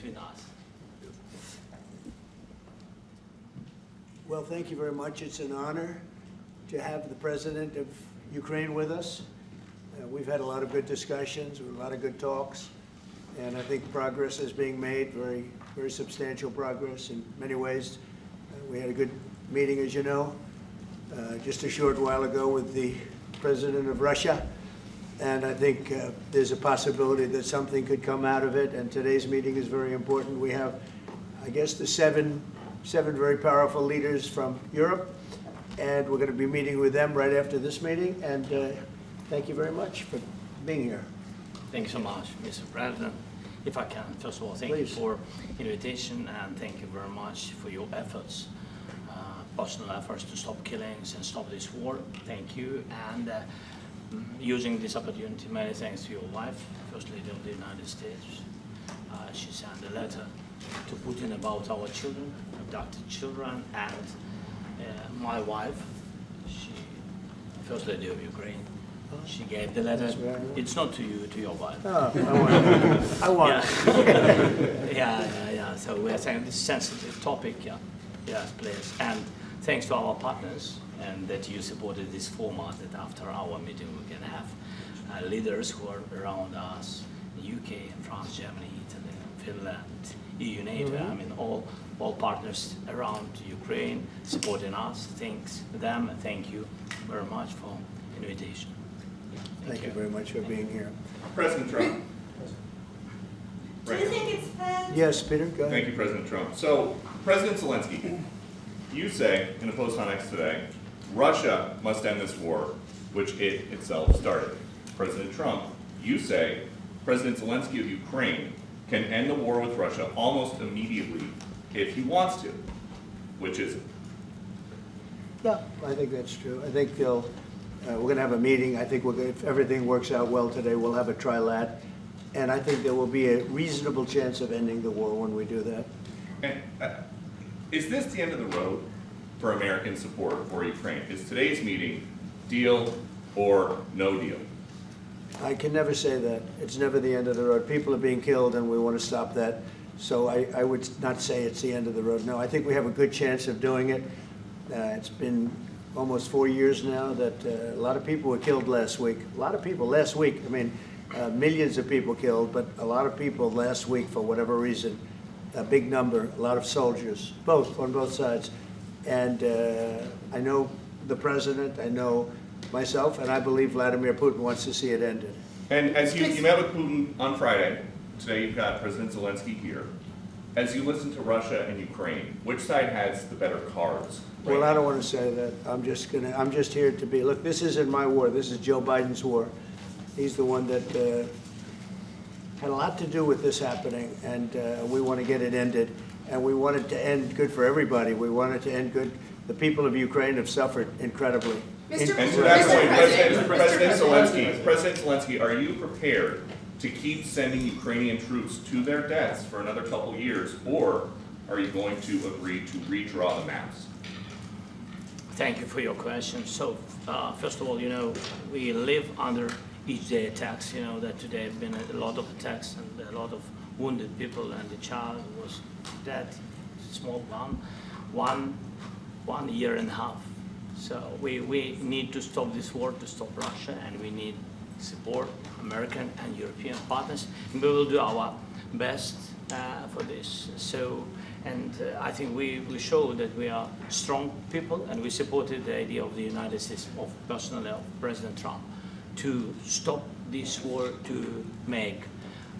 between us. Well, thank you very much. It's an honor to have the President of Ukraine with us. We've had a lot of good discussions, a lot of good talks, and I think progress is being made, very, very substantial progress in many ways. We had a good meeting, as you know, just a short while ago with the President of Russia, and I think there's a possibility that something could come out of it, and today's meeting is very important. We have, I guess, the seven very powerful leaders from Europe, and we're going to be meeting with them right after this meeting, and thank you very much for being here. Thank you so much, Mr. President. If I can, first of all, thank Please. you for invitation, and thank you very much for your efforts, personal efforts to stop killings and stop this war. Thank you, and using this opportunity, many thanks to your wife, First Lady of the United States. She sent a letter to Putin about our children, abducted children, and my wife, First Lady of Ukraine, she gave the letter. It's not to you, to your wife. Oh, I want it. Yeah. So we are saying this sensitive topic, yes, please. And thanks to our partners, and that you supported this format, that after our meeting we can have leaders who are around us, UK, France, Germany, Italy, Finland, EU, NATO, I mean all partners around Ukraine supporting us. Thanks to them, and thank you very much for invitation. Thank you very much for being here. President Trump. Do you think it's fair? Yes, Peter, go ahead. Thank you, President Trump. So, President Zelensky, you say in a post on X today, Russia must end this war, which it itself started. President Trump, you say President Zelensky of Ukraine can end the war with Russia almost immediately if he wants to, which is it? Yeah, I think that's true. I think they'll, we're going to have a meeting. I think if everything works out well today, we'll have a trilat. And I think there will be a reasonable chance of ending the war when we do that. And is this the end of the road for American support for Ukraine? Is today's meeting deal or no deal? I can never say that. It's never the end of the road. People are being killed, and we want to stop that. So I would not say it's the end of the road. No, I think we have a good chance of doing it. It's been almost 4 years now that a lot of people were killed last week. A lot of people last week. I mean, millions of people killed, but a lot of people last week for whatever reason. A big number, a lot of soldiers, on both sides. And I know the president, I know myself, and I believe Vladimir Putin wants to see it ended. And as you met with Putin on Friday, today you've got President Zelensky here. As you listen to Russia and Ukraine, which side has the better cards? Right? Well, I don't want to say that. I'm just here to be, look, this isn't my war. This is Joe Biden's war. He's the one that had a lot to do with this happening, and we want to get it ended. And we want it to end good for everybody. We want it to end good. The people of Ukraine have suffered incredibly. And to that point, President Zelensky, are you prepared to keep sending Ukrainian troops to their deaths for another couple years, or are you going to agree to redraw the maps? Thank you for your question. So, first of all, you know, we live under each day attacks. You know that today have been a lot of attacks and a lot of wounded people, and the child was dead, small one year and a half. So we need to stop this war, to stop Russia, and we need support American and European partners, and we will do our best for this. So, and I think we show that we are strong people, and we supported the idea of the United States, personally of President Trump, to stop this war, to make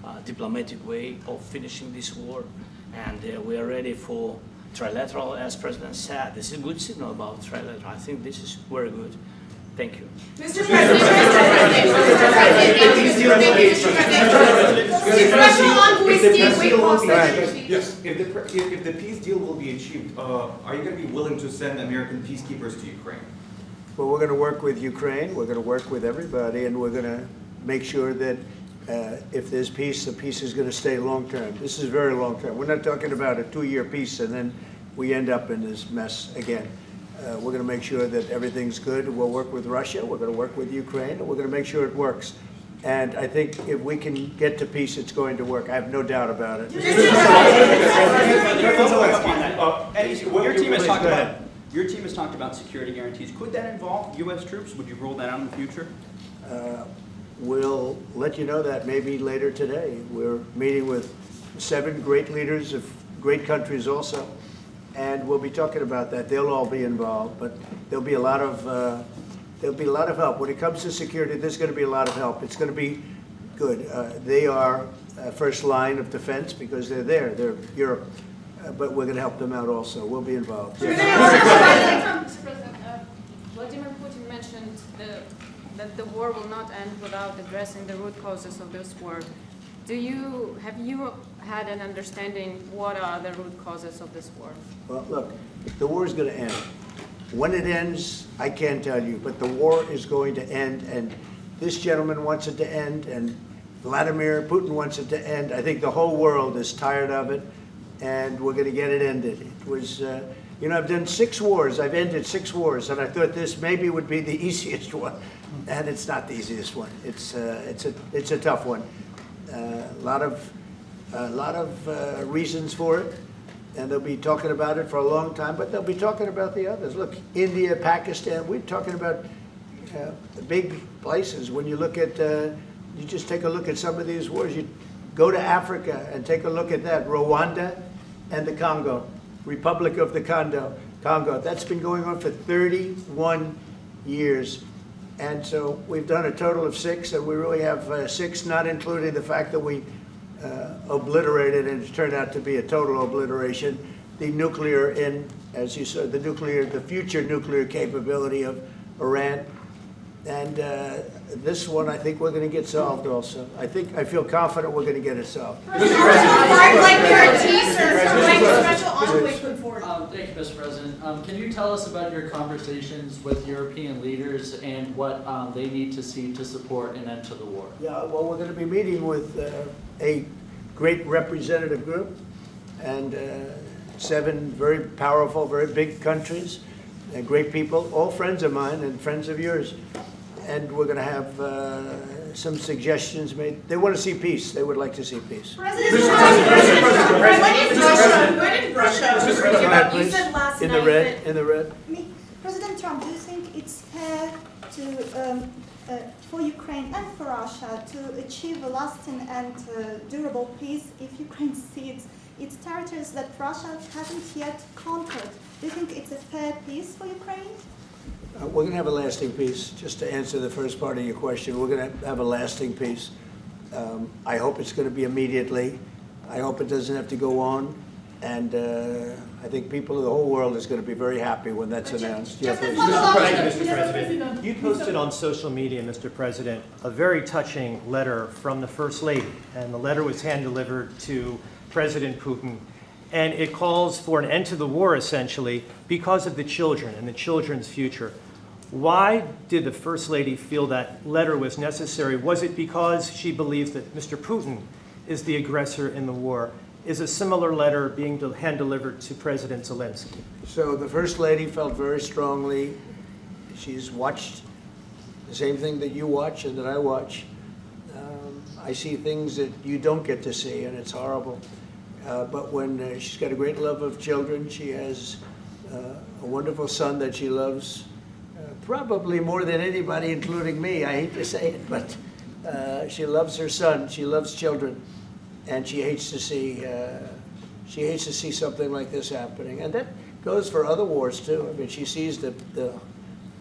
a diplomatic way of finishing this war, and we are ready for Trilateral, as President said. This is a good signal about Trilateral. I think this is very good. Thank you. Mr. President, if the peace deal will be achieved, are you going to be willing to send American peacekeepers to Ukraine? Well, we're going to work with Ukraine. We're going to work with everybody, and we're going to make sure that if there's peace, the peace is going to stay long term. This is very long term. We're not talking about a 2-year peace and then we end up in this mess again. We're going to make sure that everything's good. We'll work with Russia. We're going to work with Ukraine. And we're going to make sure it works. And I think if we can get to peace, it's going to work. I have no doubt about it. Your team has talked about security guarantees. Could that involve U.S. troops? Would you roll that out in the future? We'll let you know that maybe later today. We're meeting with 7 great leaders of great countries also, and we'll be talking about that. They'll all be involved, but there'll be a lot of help. When it comes to security, there's going to be a lot of help. It's going to be good. They are first line of defense because they're there. They're Europe. But we're going to help them out also. We'll be involved. Mr. President, Vladimir Putin mentioned that the war will not end without addressing the root causes of this war. Have you had an understanding what are the root causes of this war? Well, look, the war is going to end. When it ends, I can't tell you, but the war is going to end, and this gentleman wants it to end, and Vladimir Putin wants it to end. I think the whole world is tired of it, and we're going to get it ended. It was, you know, I've done 6 wars. I've ended 6 wars, and I thought this maybe would be the easiest one, and it's not the easiest one. It's a tough one. A lot of reasons for it, and they'll be talking about it for a long time, but they'll be talking about the others. Look, India, Pakistan, we're talking about the big places. When you look at, you just take a look at some of these wars. You go to Africa and take a look at that. Rwanda and the Congo, Republic of the Congo. That's been going on for 31 years. And so we've done a total of 6, and we really have 6, not including the fact that we obliterated, and it turned out to be a total obliteration, the nuclear, as you said, the future nuclear capability of Iran. And this one, I think we're going to get solved also. I feel confident we're going to get it solved. I'd like guarantees or special envoy put forward. Thank you, Mr. President. Can you tell us about your conversations with European leaders and what they need to see to support an end to the war? Yeah, well, we're going to be meeting with a great representative group and 7 very powerful, very big countries and great people, all friends of mine and friends of yours. And we're going to have some suggestions made. They want to see peace. They would like to see peace. President Russia, you said last night in the red. President Trump, do you think it's fair to, for Ukraine and for Russia to achieve a lasting and durable peace if Ukraine cedes its territories that Russia hasn't yet conquered? Do you think it's a fair peace for Ukraine? We're going to have a lasting peace. Just to answer the first part of your question, we're going to have a lasting peace. I hope it's going to be immediately. I hope it doesn't have to go on. And I think people of the whole world is going to be very happy when that's announced. Mr. President, you posted on social media, Mr. President, a very touching letter from the First Lady. And the letter was hand-delivered to President Putin. And it calls for an end to the war, essentially, because of the children and the children's future. Why did the First Lady feel that letter was necessary? Was it because she believes that Mr. Putin is the aggressor in the war? Is a similar letter being hand-delivered to President Zelensky? So the First Lady felt very strongly. She's watched the same thing that you watch and that I watch. I see things that you don't get to see, and it's horrible. But when she's got a great love of children, she has a wonderful son that she loves, probably more than anybody, including me. I hate to say it, but she loves her son. She loves children, and she hates to see something like this happening. And that goes for other wars too. I mean, she sees the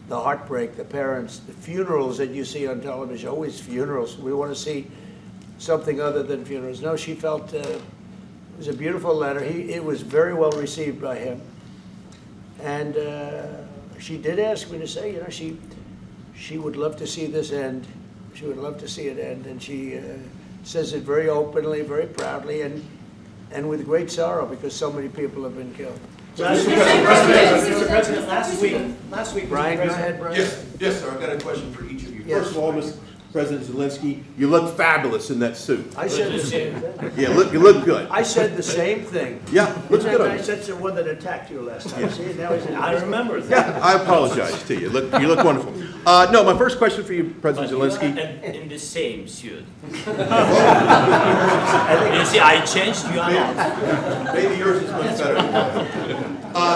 heartbreak, the parents, the funerals that you see on television. Always funerals. We want to see something other than funerals. No, she felt. It was a beautiful letter. It was very well received by him. And she did ask me to say, you know, she would love to see this end. She would love to see it end. And she says it very openly, very proudly, and with great sorrow because so many people have been killed. Mr. President, last week, Brian, go ahead, Brian. Yes, sir. I've got a question for each of you. Yes. First of all, President Zelensky, you look fabulous in that suit. I said the same thing. Yeah, you look good. I said the same thing. Yeah, looks Isn't good that on nice? you. That's the one that attacked you last time. See, now he's I remember that. Yeah, I apologize to you. You look wonderful. No, my first question for you, President Zelensky. In the same suit. You see, I changed, you are not. Maybe yours is much better.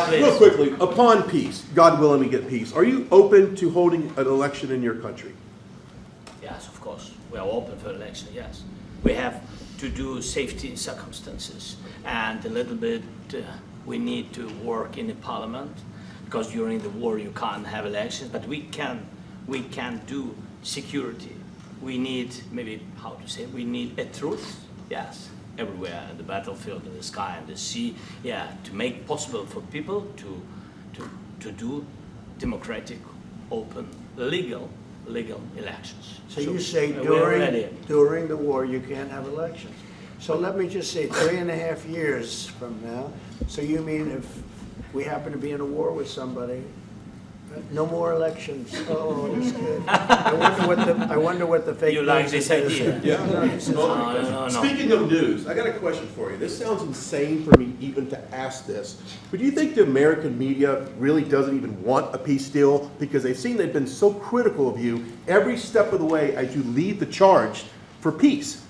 Real quickly, upon peace, God willing we get peace, are you open to holding an election in your country? Yes, of course. We are open for election, yes. We have to do safety circumstances. And a little bit, we need to work in the parliament, because during the war you can't have elections, but we can do security. We need, maybe, how to say, we need a truth, yes, everywhere, in the battlefield, in the sky, in the sea, yeah, to make possible for people to do democratic, open, legal elections. So you say we're ready. during the war you can't have elections. So let me just say 3.5 years from now, so you mean if we happen to be in a war with somebody, no more elections? Oh, that's good. I wonder what the fake You like news this is. idea? Yeah. No. Speaking of news, I got a question for you. This sounds insane for me even to ask this, but do you think the American media really doesn't even want a peace deal because they've seen they've been so critical of you every step of the way as you lead the charge for peace?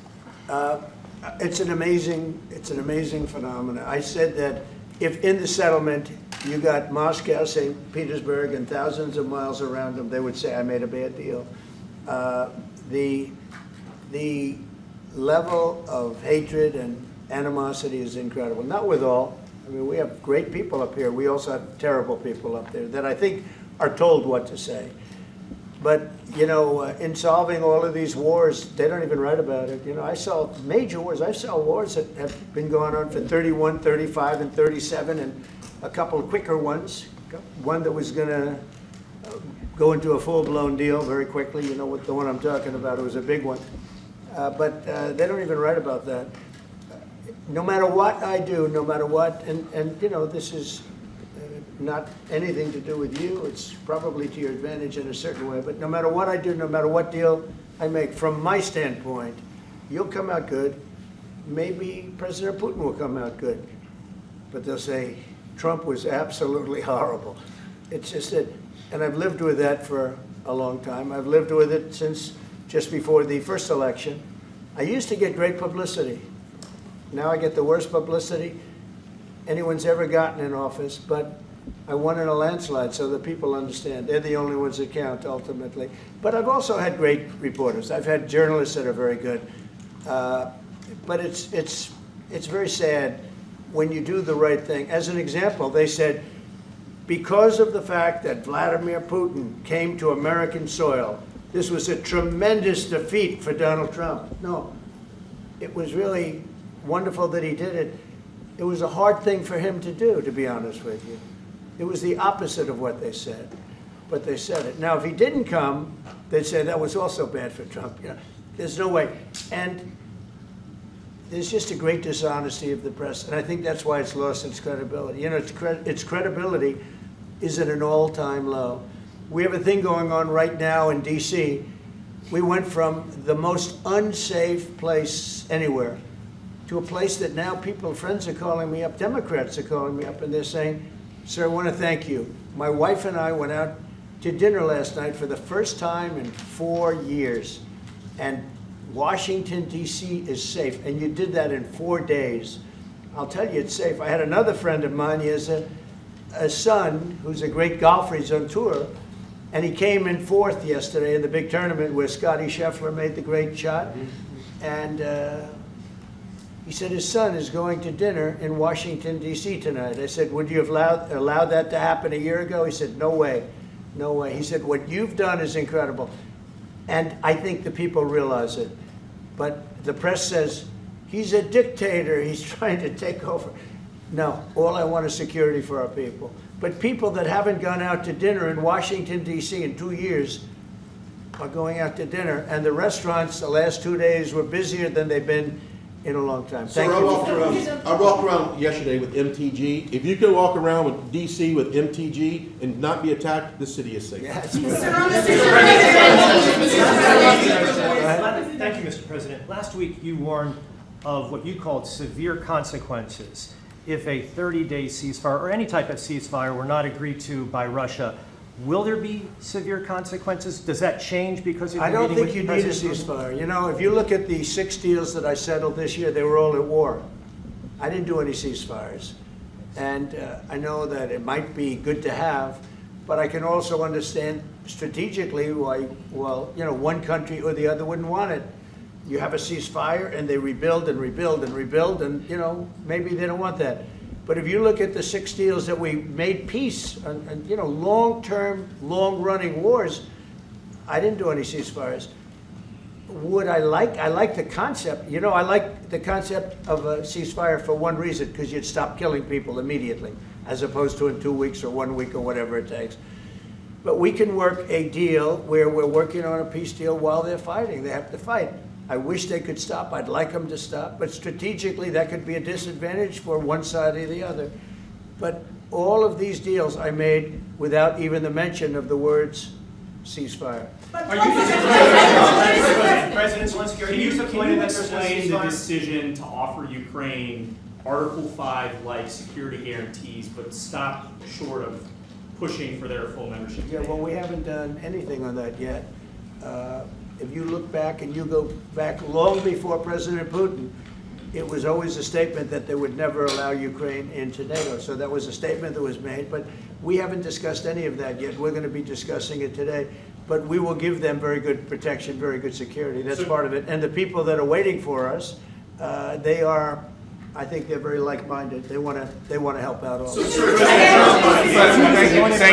It's an amazing phenomenon. I said that if in the settlement you got Moscow, St. Petersburg, and thousands of miles around them, they would say, I made a bad deal. The level of hatred and animosity is incredible. Not with all. I mean, we have great people up here. We also have terrible people up there that I think are told what to say. But, you know, in solving all of these wars, they don't even write about it. You know, I saw major wars. I saw wars that have been going on for 31, 35, and 37, and a couple of quicker ones. One that was going to go into a full-blown deal very quickly. You know what the one I'm talking about. It was a big one. But they don't even write about that. No matter what I do, no matter what, and you know, this is not anything to do with you. It's probably to your advantage in a certain way. But no matter what I do, no matter what deal I make, from my standpoint, you'll come out good. Maybe President Putin will come out good. But they'll say, Trump was absolutely horrible. It's just that, and I've lived with that for a long time. I've lived with it since just before the first election. I used to get great publicity. Now I get the worst publicity anyone's ever gotten in office, but I won in a landslide, so the people understand. They're the only ones that count, ultimately. But I've also had great reporters. I've had journalists that are very good. But it's very sad when you do the right thing. As an example, they said, because of the fact that Vladimir Putin came to American soil, this was a tremendous defeat for Donald Trump. No, it was really wonderful that he did it. It was a hard thing for him to do, to be honest with you. It was the opposite of what they said, but they said it. Now, if he didn't come, they'd say that was also bad for Trump. You know, there's no way. And there's just a great dishonesty of the press, and I think that's why it's lost its credibility. You know, its credibility is at an all-time low. We have a thing going on right now in D.C. We went from the most unsafe place anywhere to a place that now friends are calling me up, Democrats are calling me up, and they're saying, sir, I want to thank you. My wife and I went out to dinner last night for the first time in 4 years, and Washington, D.C. is safe, and you did that in 4 days. I'll tell you, it's safe. I had another friend of mine. He has a son who's a great golfer. He's on tour, and he came in 4th yesterday in the big tournament where Scotty Scheffler made the great shot, and he said his son is going to dinner in Washington, D.C. tonight. I said, would you have allowed that to happen a year ago? He said, no way, no way. He said, what you've done is incredible. And I think the people realize it. But the press says, he's a dictator, he's trying to take over. No, all I want is security for our people. But people that haven't gone out to dinner in Washington, D.C. in 2 years are going out to dinner. And the restaurants the last 2 days were busier than they've been in a long time. Sir, Thank I you. walked around yesterday with MTG. If you can walk around with DC with MTG and not be attacked, this city is safe. Yes. Sir, Thank you, Mr. President. Last week, you warned of what you called severe consequences if a 30-day ceasefire or any type of ceasefire were not agreed to by Russia. Will there be severe consequences? Does that change because of I your don't meeting think you with need a President Putin? ceasefire. You know, if you look at the 6 deals that I settled this year, they were all at war. I didn't do any ceasefires. And I know that it might be good to have, but I can also understand strategically why, well, you know, one country or the other wouldn't want it. You have a ceasefire and they rebuild and rebuild and rebuild, and, you know, maybe they don't want that. But if you look at the 6 deals that we made peace and you know, long-term, long-running wars, I didn't do any ceasefires. Would I like the concept, you know, I like the concept of a ceasefire for one reason, because you'd stop killing people immediately, as opposed to in 2 weeks or 1 week or whatever it takes. But we can work a deal where we're working on a peace deal while they're fighting. They have to fight. I wish they could stop. I'd like them to stop. But strategically, that could be a disadvantage for one side or the other. But all of these deals I made without even the mention of the words ceasefire. President Zelensky, are you disappointed that there's no explain the ceasefire? decision to offer Ukraine Article 5-like security guarantees, but stop short of pushing for their full membership? Yeah, well, we haven't done anything on that yet. If you look back and you go back long before President Putin, it was always a statement that they would never allow Ukraine into NATO. So that was a statement that was made, but we haven't discussed any of that yet. We're going to be discussing it today. But we will give them very good protection, very good security. That's part of it. And the people that are waiting for us, they are, I think they're very like-minded. They want to help out also. Thank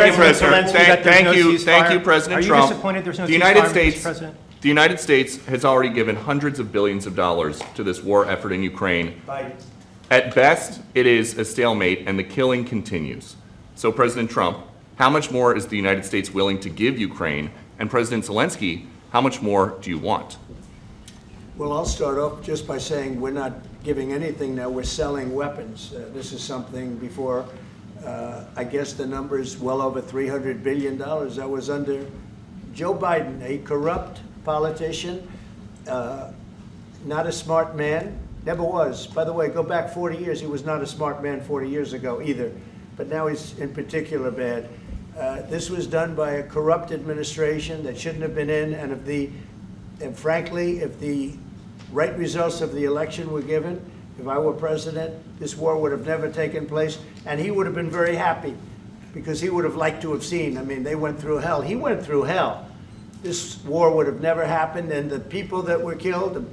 you, President. Thank you, President Are you Trump. disappointed there's no The United ceasefire, Mr. States, President? the United States has already given hundreds of billions of dollars to this war effort in Ukraine. At best, it is a stalemate, and the killing continues. So, President Trump, how much more is the United States willing to give Ukraine? And President Zelensky, how much more do you want? Well, I'll start off just by saying we're not giving anything now. We're selling weapons. This is something before, I guess the number is well over $300 billion. That was under Joe Biden, a corrupt politician, not a smart man, never was. By the way, go back 40 years, he was not a smart man 40 years ago either, but now he's in particular bad. This was done by a corrupt administration that shouldn't have been in, and frankly, if the right results of the election were given, if I were president, this war would have never taken place, and he would have been very happy, because he would have liked to have seen. I mean, they went through hell. He went through hell. This war would have never happened, and the people that were killed, a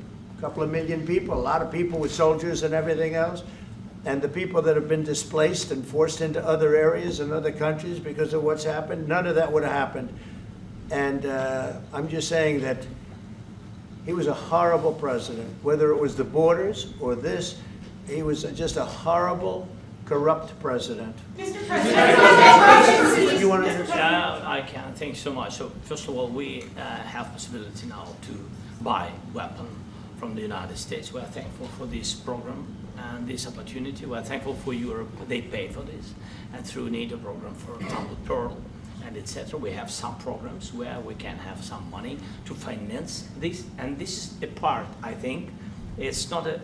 couple of million people, a lot of people with soldiers and everything else, and the people that have been displaced and forced into other areas and other countries because of what's happened, none of that would have happened. And I'm just saying that he was a horrible president, whether it was the borders or this, he was just a horrible, corrupt president. Mr. President, You want to Yeah, I can. Thank you so much. So first of all, we have possibility now to buy weapons from the United States. We are thankful for this program and this opportunity. We are thankful for Europe. They pay for this. And through NATO program, for Bilateral and etc., we have some programs where we can have some money to finance this. And this is a part, I think, it's not a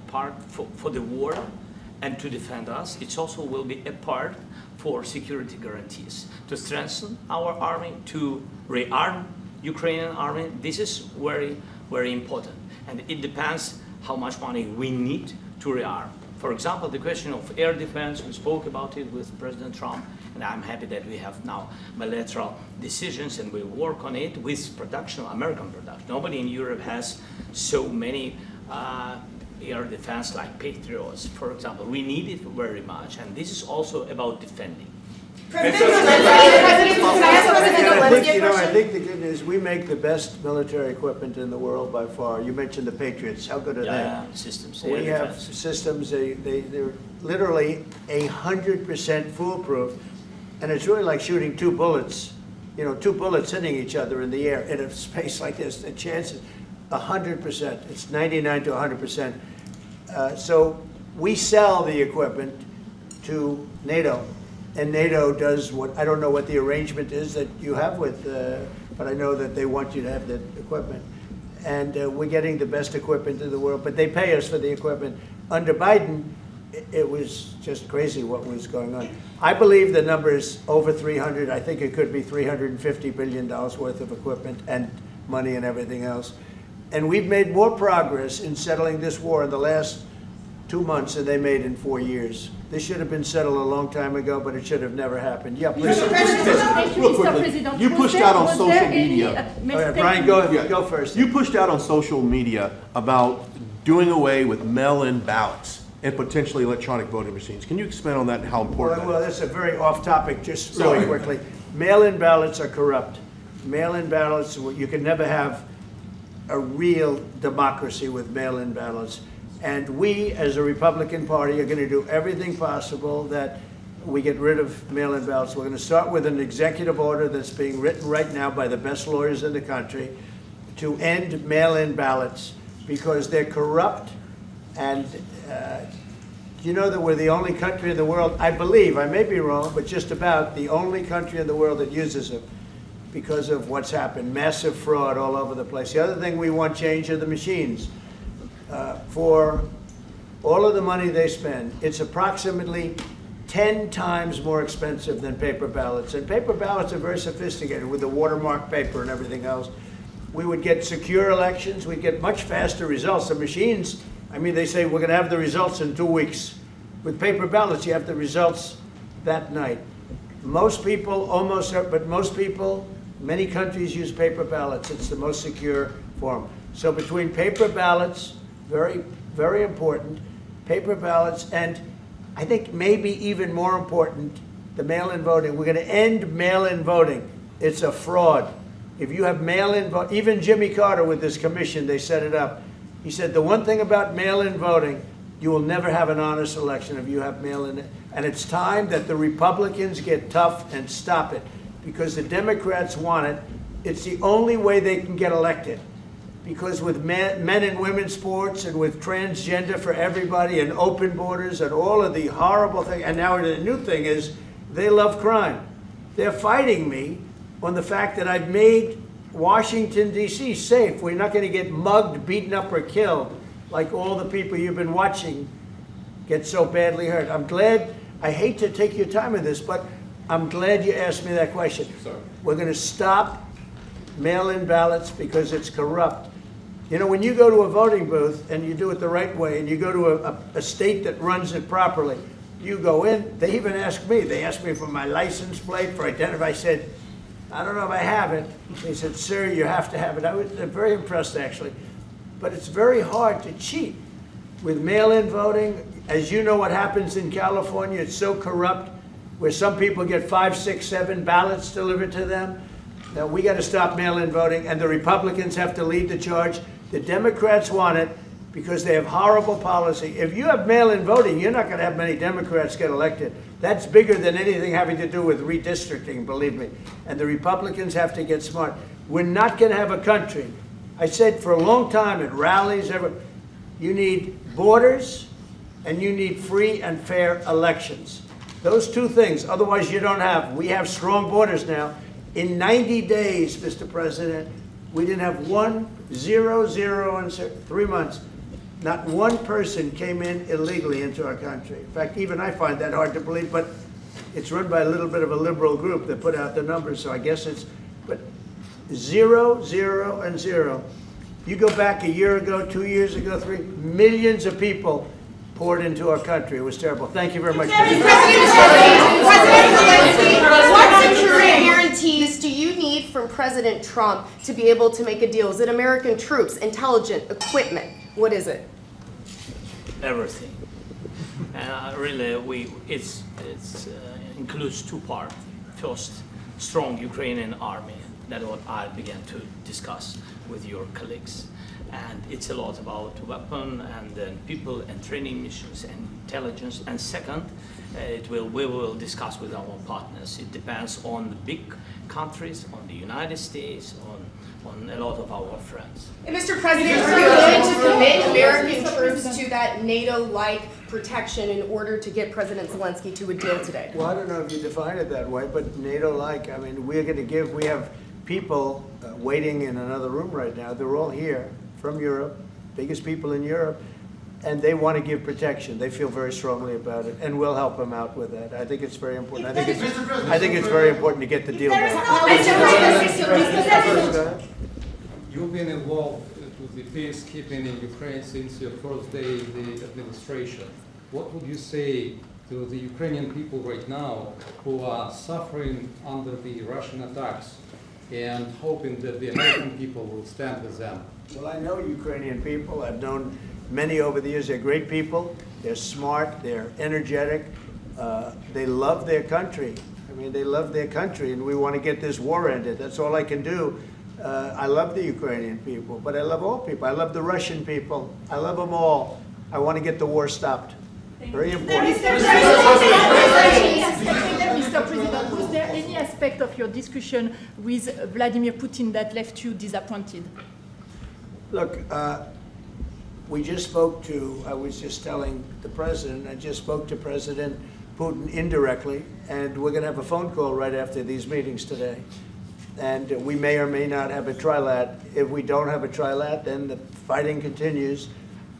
part for the war and to defend us. It also will be a part for security guarantees, to strengthen our army, to rearm Ukrainian army. This is very, very important. And it depends how much money we need to rearm. For example, the question of air defense, we spoke about it with President Trump, and I'm happy that we have now bilateral decisions and we work on it with production, American production. Nobody in Europe has so many air defense like Patriots, for example. We need it very much, and this is also about defending. I think the good news, we make the best military equipment in the world by far. You mentioned the Patriots. How good are they? Systems. We have systems, they're literally 100% foolproof. And it's really like shooting two bullets, you know, two bullets hitting each other in the air in a space like this. The chance is 100%. It's 99 to 100%. So we sell the equipment to NATO, and NATO does what, I don't know what the arrangement is that you have with, but I know that they want you to have the equipment. And we're getting the best equipment in the world, but they pay us for the equipment. Under Biden, it was just crazy what was going on. I believe the number is over 300. I think it could be $350 billion worth of equipment and money and everything else. And we've made more progress in settling this war in the last 2 months than they made in 4 years. This should have been settled a long time ago, but it should have never happened. Yeah, please. Real quickly, you pushed out on social media. All right, Brian, go first. You pushed out on social media about doing away with mail-in ballots and potentially electronic voting machines. Can you expand on that and how important Well, that is? that's a very off-topic, just really quickly. Mail-in ballots are corrupt. Mail-in ballots, you can never have a real democracy with mail-in ballots. And we, as a Republican Party, are going to do everything possible that we get rid of mail-in ballots. We're going to start with an executive order that's being written right now by the best lawyers in the country to end mail-in ballots because they're corrupt. And you know that we're the only country in the world, I believe, I may be wrong, but just about the only country in the world that uses them because of what's happened. Massive fraud all over the place. The other thing we want changed are the machines. For all of the money they spend, it's approximately 10 times more expensive than paper ballots. And paper ballots are very sophisticated with the watermark paper and everything else. We would get secure elections. We'd get much faster results. The machines, I mean, they say we're going to have the results in 2 weeks. With paper ballots, you have the results that night. Most people, but most people, many countries use paper ballots. It's the most secure form. So between paper ballots, very, very important, paper ballots, and I think maybe even more important, the mail-in voting. We're going to end mail-in voting. It's a fraud. If you have mail-in vote, even Jimmy Carter with this commission, they set it up. He said the one thing about mail-in voting, you will never have an honest election if you have mail-in. And it's time that the Republicans get tough and stop it because the Democrats want it. It's the only way they can get elected. Because with men and women's sports and with transgender for everybody and open borders and all of the horrible things, and now the new thing is they love crime. They're fighting me on the fact that I've made Washington, D.C. safe. We're not going to get mugged, beaten up, or killed like all the people you've been watching get so badly hurt. I'm glad, I hate to take your time with this, but I'm glad you asked me that question. Sorry. We're going to stop mail-in ballots because it's corrupt. You know, when you go to a voting booth and you do it the right way and you go to a state that runs it properly, you go in, they even ask me, they asked me for my license plate, for identity. I said, I don't know if I have it. They said, sir, you have to have it. I was very impressed, actually. But it's very hard to cheat with mail-in voting. As you know what happens in California, it's so corrupt, where some people get 5, 6, 7 ballots delivered to them. Now, we got to stop mail-in voting, and the Republicans have to lead the charge. The Democrats want it because they have horrible policy. If you have mail-in voting, you're not going to have many Democrats get elected. That's bigger than anything having to do with redistricting, believe me. And the Republicans have to get smart. We're not going to have a country. I said for a long time at rallies, you need borders and you need free and fair elections. Those two things, otherwise you don't have. We have strong borders now. In 90 days, Mr. President, we didn't have 1, 0, 0, and 3 months. Not one person came in illegally into our country. In fact, even I find that hard to believe, but it's run by a little bit of a liberal group that put out the numbers, so I guess it's, but 0, 0, and 0. You go back a year ago, 2 years ago, 3, millions of people poured into our country. It was terrible. Thank you very much. President Zelensky, what security guarantees do you need from President Trump to be able to make a deal? Is it American troops, intelligence, equipment? What is it? Everything. And really, it includes 2 parts. First, strong Ukrainian army. That's what I began to discuss with your colleagues. And it's a lot about weapon and then people and training missions and intelligence. And second, we will discuss with our partners. It depends on the big countries, on the United States, on on a lot of our friends. And Mr. President, are you going to commit American troops to that NATO-like protection in order to get President Zelensky to a deal today? Well, I don't know if you define it that way, but NATO-like, I mean, we have people waiting in another room right now. They're all here from Europe, biggest people in Europe, and they want to give protection. They feel very strongly about it, and we'll help them out with that. I think it's very important. I think it's very important to get the deal done. You've been involved with the peacekeeping in Ukraine since your first day in the administration. What would you say to the Ukrainian people right now who are suffering under the Russian attacks and hoping that the American people will stand with them? Well, I know Ukrainian people. I've known many over the years. They're great people. They're smart. They're energetic. They love their country. I mean, they love their country, and we want to get this war ended. That's all I can do. I love the Ukrainian people, but I love all people. I love the Russian people. I love them all. I want to get the war stopped. Very important. Mr. President, was there any aspect of your discussion with Vladimir Putin that left you disappointed? Look, we just spoke to, I was just telling the president, I just spoke to President Putin indirectly, and we're going to have a phone call right after these meetings today. And we may or may not have a trilat. If we don't have a trilat, then the fighting continues.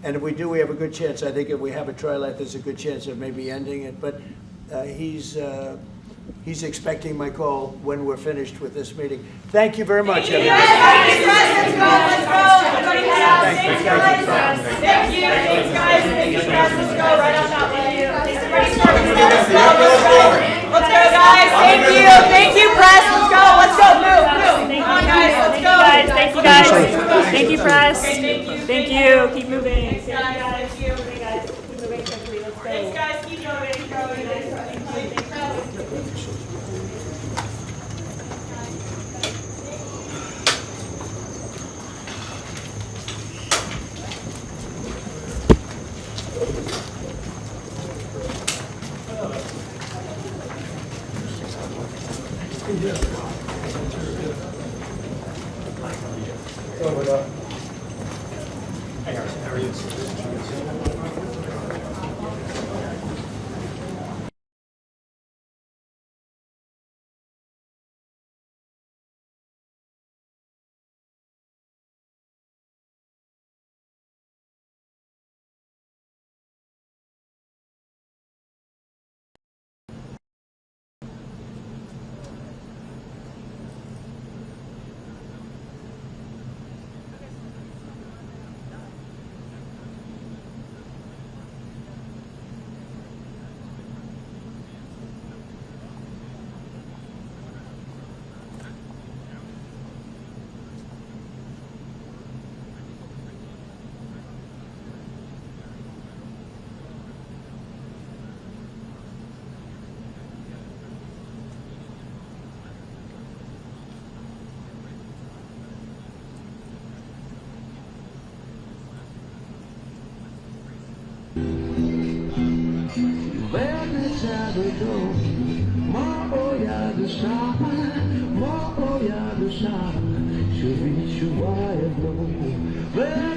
And if we do, we have a good chance. I think if we have a trilat, there's a good chance of maybe ending it. But he's expecting my call when we're finished with this meeting. Thank you very much, everybody. Thank you. Thanks, guys. Thank you, press. Let's go right on that way. Let's go, guys. Thank you. Thank you, press. Let's go. Let's go. Move. Come on, guys. Let's go. Thank you, guys. Thank you, press. Thank you. Keep moving. Thanks, guys. Thank you. Hey, guys. Keep moving quickly. Let's go. Thanks, guys. Keep moving. Should we survive? No, where the